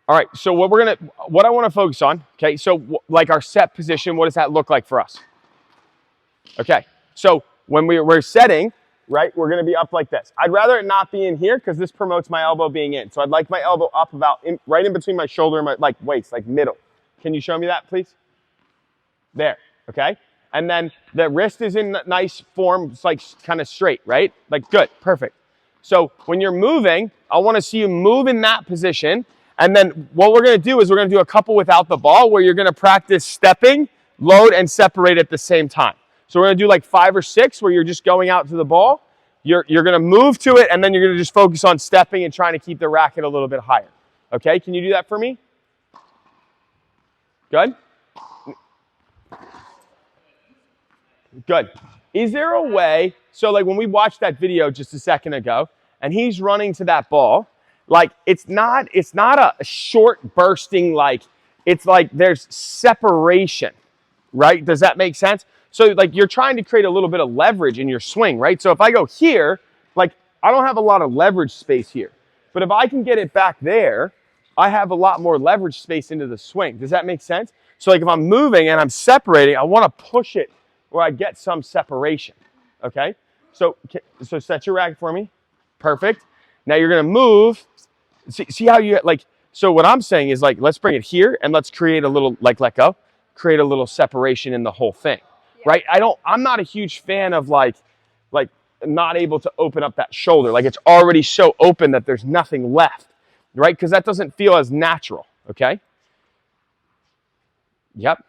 All right, so what I want to focus on, okay, so like our set position, what does that look like for us? Okay, so when we're setting, right, we're going to be up like this. I'd rather it not be in here because this promotes my elbow being in. So I'd like my elbow up about right in between my shoulder and my like waist, like middle. Can you show me that, please? There, okay? And then the wrist is in nice form, it's like kind of straight, right? Like good, perfect. So when you're moving, I want to see you move in that position. And then what we're going to do is we're going to do a couple without the ball where you're going to practice stepping, load, and separate at the same time. So we're going to do like 5 or 6 where you're just going out to the ball. You're going to move to it, and then you're going to just focus on stepping and trying to keep the racket a little bit higher. Okay, can you do that for me? Good? Good. Is there a way, so like when we watched that video just a second ago, and he's running to that ball, like it's not a short bursting, like it's like there's separation, right? Does that make sense? So like you're trying to create a little bit of leverage in your swing, right? So if I go here, like I don't have a lot of leverage space here. But if I can get it back there, I have a lot more leverage space into the swing. Does that make sense? So like if I'm moving and I'm separating, I want to push it where I get some separation, okay? So set your racket for me. Perfect. Now you're going to move. See how you, like, so what I'm saying is like, let's bring it here and let's create a little, like let go, create a little separation in the whole thing. Right? I'm not a huge fan of like not able to open up that shoulder. Like it's already so open that there's nothing left, right? Because that doesn't feel as natural, okay? Yep.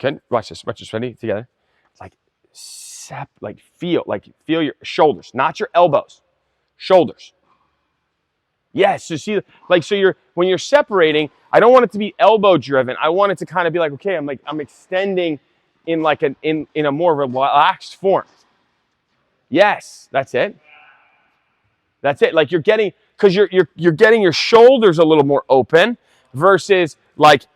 Okay, watch this, ready? Together. Feel your shoulders, not your elbows, shoulders. Yes, so see, like, so when you're separating, I don't want it to be elbow driven. I want it to kind of be like, okay, I'm extending in like in a more relaxed form. Yes, that's it. That's it. Like you're getting, because you're getting your shoulders a little more open versus like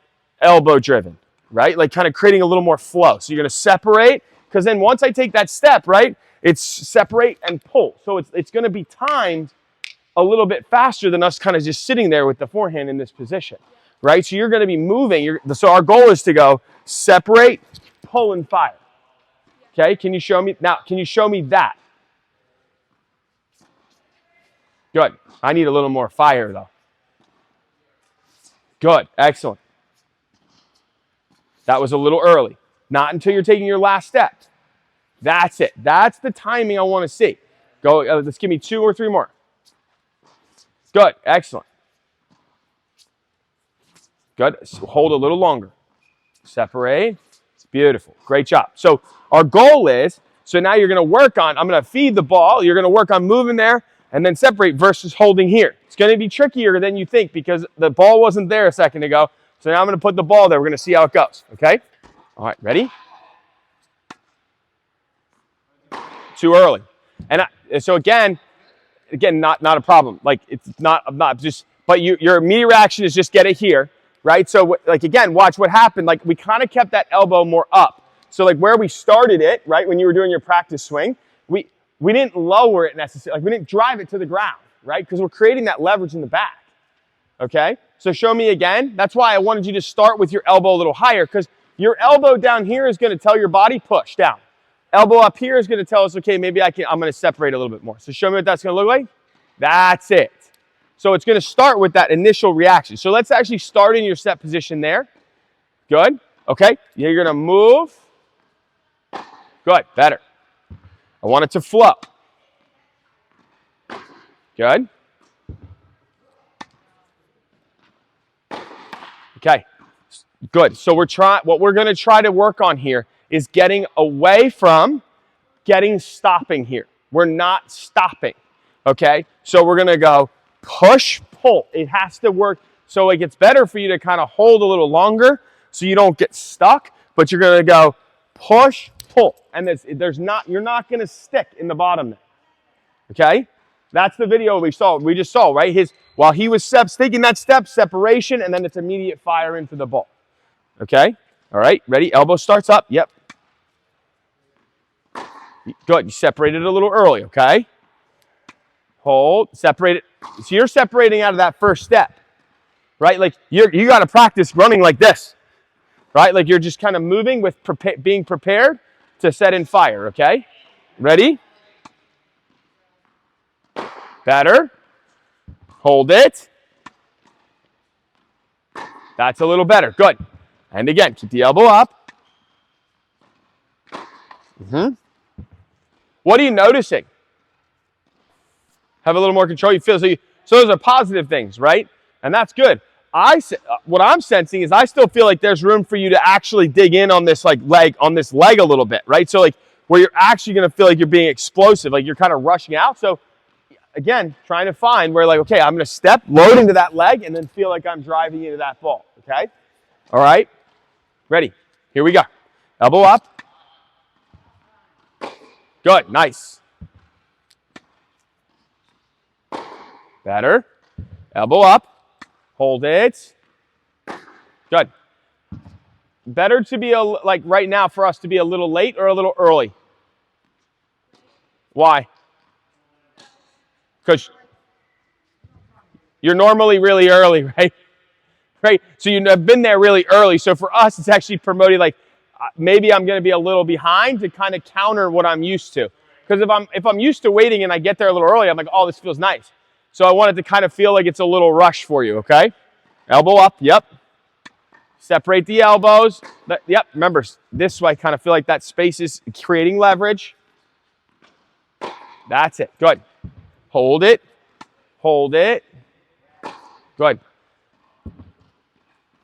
elbow driven, right? Like kind of creating a little more flow. So you're going to separate, because then once I take that step, right, it's separate and pull. So it's going to be timed a little bit faster than us kind of just sitting there with the forehand in this position, right? So you're going to be moving. So our goal is to go separate, pull, and fire. Okay, can you show me? Now, can you show me that? Good. I need a little more fire, though. Good. Excellent. That was a little early. Not until you're taking your last step. That's it. That's the timing I want to see. Go. Let's give me 2 or 3 more. Good. Excellent. Good. Hold a little longer. Separate. Beautiful. Great job. So our goal is, so now you're going to work on, I'm going to feed the ball. You're going to work on moving there and then separate versus holding here. It's going to be trickier than you think because the ball wasn't there a second ago. So now I'm going to put the ball there. We're going to see how it goes. Okay? All right. Ready? Too early. And so again, not a problem. Like it's not just, but your immediate reaction is just get it here, right? So like again, watch what happened. Like we kind of kept that elbow more up. So like where we started it, right, when you were doing your practice swing, we didn't lower it necessarily. Like we didn't drive it to the ground, right? Because we're creating that leverage in the back. Okay? So show me again. That's why I wanted you to start with your elbow a little higher, because your elbow down here is going to tell your body push down. Elbow up here is going to tell us, okay, maybe I'm going to separate a little bit more. So show me what that's going to look like. That's it. So it's going to start with that initial reaction. So let's actually start in your set position there. Good. Okay. You're going to move. Good. Better. I want it to flow. Good. Okay. Good. So what we're going to try to work on here is getting away from stopping here. We're not stopping. Okay? So we're going to go push, pull. It has to work so it gets better for you to kind of hold a little longer so you don't get stuck, but you're going to go push, pull. And you're not going to stick in the bottom there. Okay? That's the video we just saw, right? While he was taking that step, separation, and then it's immediate fire into the ball. Okay? All right, ready? Elbow starts up. Yep. Good. You separated a little early, okay? hold, separate it. So you're separating out of that first step, right? Like you got to practice running like this, right? Like you're just kind of moving with being prepared to set and fire, okay? Ready? Better. Hold it. That's a little better. Good. And again, keep the elbow up. What are you noticing? Have a little more control. You feel so those are positive things, right? And that's good. What I'm sensing is I still feel like there's room for you to actually dig in on this leg a little bit, right? So like where you're actually going to feel like you're being explosive, like you're kind of rushing out. So again, trying to find where like, okay, I'm going to step, load into that leg, and then feel like I'm driving into that ball, okay? All right? Ready? Here we go. Elbow up. Good, nice. Better. Elbow up. Hold it. Good. Better to be like right now for us to be a little late or a little early? Why? Because you're normally really early, right? Right? So you've been there really early. So for us, it's actually promoting like maybe I'm going to be a little behind to kind of counter what I'm used to. Because if I'm used to waiting and I get there a little early, I'm like, oh, this feels nice. So I want it to kind of feel like it's a little rush for you, okay? Elbow up, yep. Separate the elbows. Yep, remember, this way I kind of feel like that space is creating leverage. That's it, good. Hold it, hold it. Good.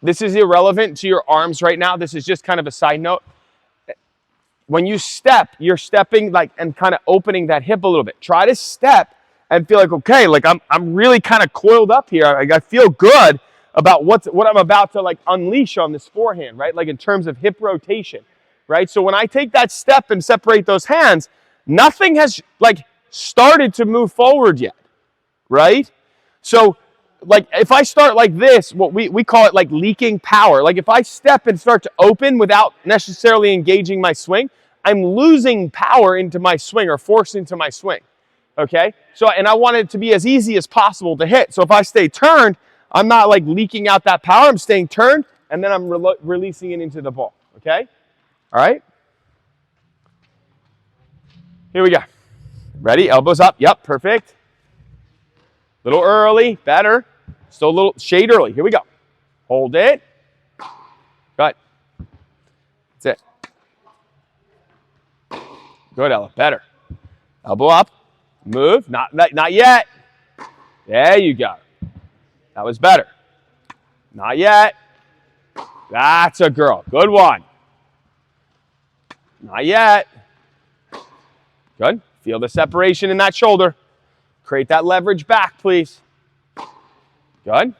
This is irrelevant to your arms right now. This is just kind of a side note. When you step, you're stepping like and kind of opening that hip a little bit. Try to step and feel like, okay, like I'm really kind of coiled up here. I feel good about what I'm about to like unleash on this forehand, right? Like in terms of hip rotation, right? So when I take that step and separate those hands, nothing has like started to move forward yet, right? So like if I start like this, what we call it like leaking power. Like if I step and start to open without necessarily engaging my swing, I'm losing power into my swing or force into my swing. Okay? So, and I want it to be as easy as possible to hit. So if I stay turned, I'm not like leaking out that power. I'm staying turned, and then I'm releasing it into the ball. Okay? All right? Here we go. Ready? Elbows up. Yep, perfect. Little early, better. Still a little shade early. Here we go. Hold it. Good. That's it. Good, Ella. Better. Elbow up. Move. Not yet. There you go. That was better. Not yet. That's a girl. Good one. Not yet. Good. Feel the separation in that shoulder. Create that leverage back, please. Good.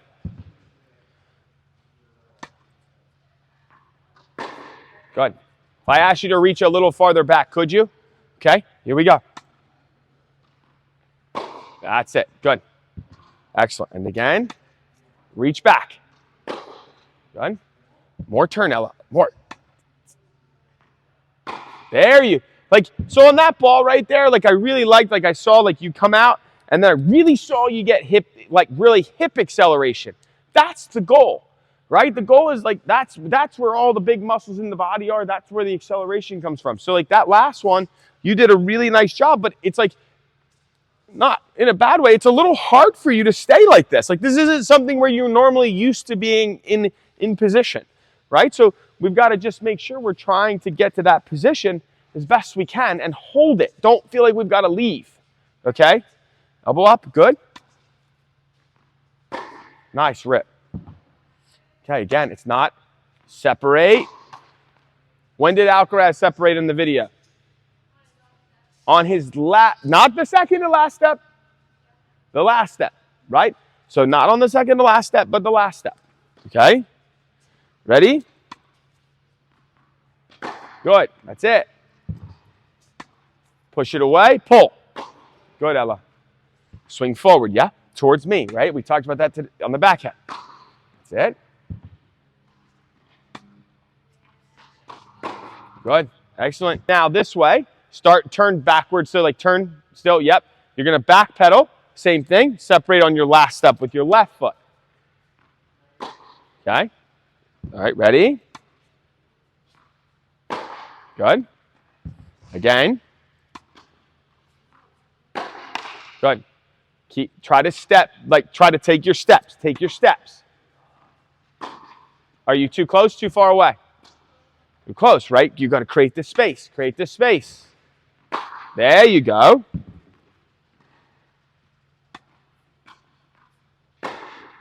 Good. If I asked you to reach a little farther back, could you? Okay, here we go. That's it. Good. Excellent. And again, reach back. Good. More turn, Ella. More. There you. Like, so on that ball right there, like I really liked, like I saw like you come out and then I really saw you get hip, like really hip acceleration. That's the goal, right? The goal is like, that's where all the big muscles in the body are. That's where the acceleration comes from. So like that last one, you did a really nice job, but it's like, not in a bad way, it's a little hard for you to stay like this. Like this isn't something where you're normally used to being in position, right? So we've got to just make sure we're trying to get to that position as best we can and hold it. Don't feel like we've got to leave, okay? Elbow up, good. Nice rip. Okay, again, it's not separate. When did Alcaraz separate in the video? On his not the second to last step, the last step, right? So not on the second to last step, but the last step, okay? Ready? Good, that's it. Push it away, pull. Good, Ella. Swing forward, yeah? Towards me, right? We talked about that on the backhand. That's it. Good, excellent. Now this way, turn backwards, so like turn still, yep. You're gonna back pedal, Same thing, separate on your last step with your left foot. Okay? All right, ready? Good. Again. Good. Try to step, like try to take your steps. Take your steps. Are you too close, too far away? Too close, right? You got to create this space. Create this space. There you go.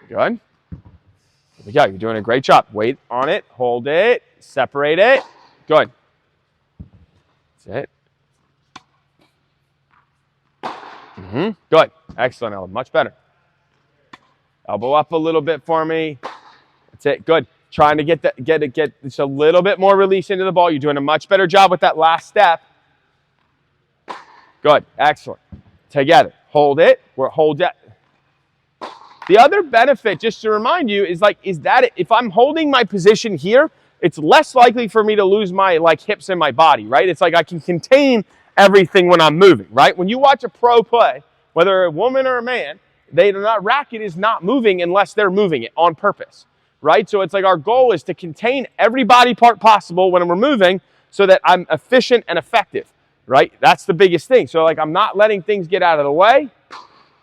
Good. Here we go. You're doing a great job. Wait on it. Hold it. Separate it. Good. That's it. Good. Excellent, Ella. Much better. Elbow up a little bit for me. That's it. Good. Trying to get just a little bit more release into the ball. You're doing a much better job with that last step. Good. Excellent. Together. Hold it. Hold it. The other benefit, just to remind you, is that if I'm holding my position here, it's less likely for me to lose my hips in my body, right? It's like I can contain everything when I'm moving, right? When you watch a pro play, whether a woman or a man, racket is not moving unless they're moving it on purpose, right? So it's like our goal is to contain every body part possible when we're moving so that I'm efficient and effective, right? That's the biggest thing. So I'm not letting things get out of the way.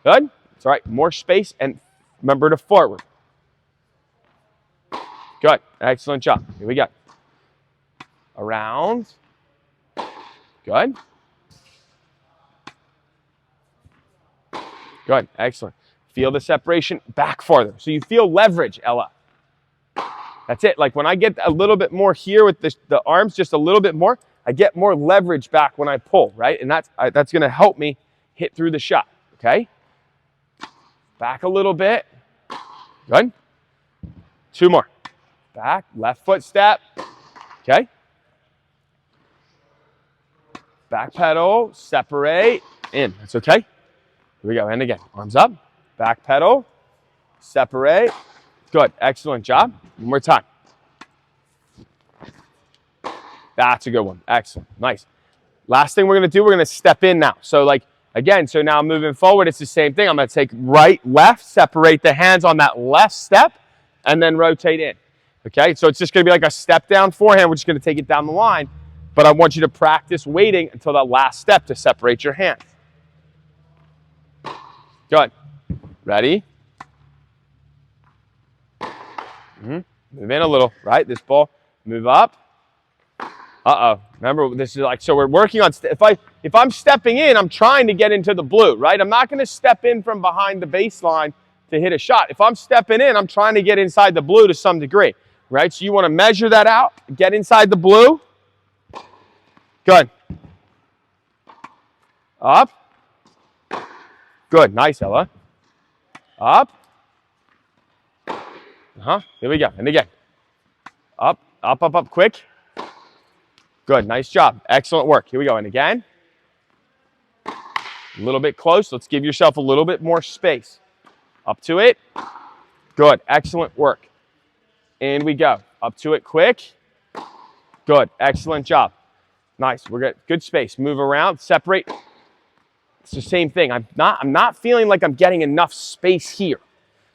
Good. It's all right. More space and remember to forward. Good. Excellent job. Here we go. Around. Good. Good. Excellent. Feel the separation back farther. So you feel leverage, Ella. That's it. Like when I get a little bit more here with the arms, just a little bit more, I get more leverage back when I pull, right? And that's going to help me hit through the shot, okay? Back a little bit. Good. 2 more. Back, left foot step. Okay. Back pedal, separate, in. That's okay. Here we go. And again, arms up. Back pedal, separate. Good. Excellent job. One more time. That's a good one. Excellent. Nice. Last thing we're going to do, we're going to step in now. So again, so now moving forward, it's the same thing. I'm going to take right, left, separate the hands on that left step, and then rotate in. Okay, so it's just going to be like a step down forehand. We're just going to take it down the line, but I want you to practice waiting until that last step to separate your hands. Good. Ready? Move in a little, right? This ball, move up. Uh-oh. Remember, this is so we're working on, if I'm stepping in, I'm trying to get into the blue, right? I'm not going to step in from behind the baseline to hit a shot. If I'm stepping in, I'm trying to get inside the blue to some degree, right? So you want to measure that out, get inside the blue. Good. Up. Good. Nice, Ella. Up. Here we go. And again. Up, up, up, up, quick. Good. Nice job. Excellent work. Here we go. And again. A little bit close. Let's give yourself a little bit more space. Up to it. Good. Excellent work. In we go. Up to it quick. Good. Excellent job. Nice. We're good. Good space. Move around. Separate. It's the same thing. I'm not feeling like I'm getting enough space here.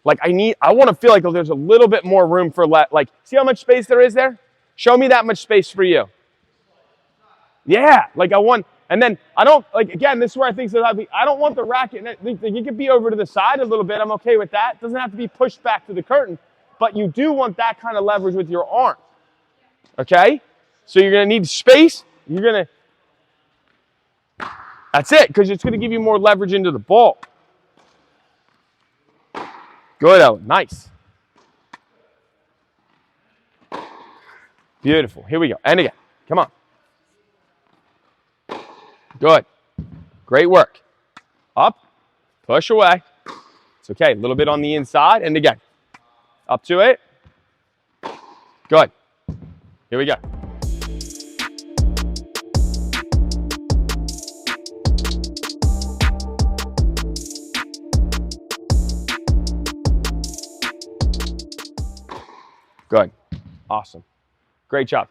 I want to feel like there's a little bit more room for see how much space there is there? Show me that much space for you. Yeah, and then I don't, again, this is where I think I don't want the racket, you could be over to the side a little bit, I'm okay with that. It doesn't have to be pushed back to the curtain, but you do want that kind of leverage with your arm, okay? So you're going to need space, that's it, because it's going to give you more leverage into the ball. Good, Ellen, nice. Beautiful, here we go, and again, come on. Good. Great work. Up. Push away. It's okay. A little bit on the inside. And again. Up to it. Good. Here we go. Good. Awesome. Great job.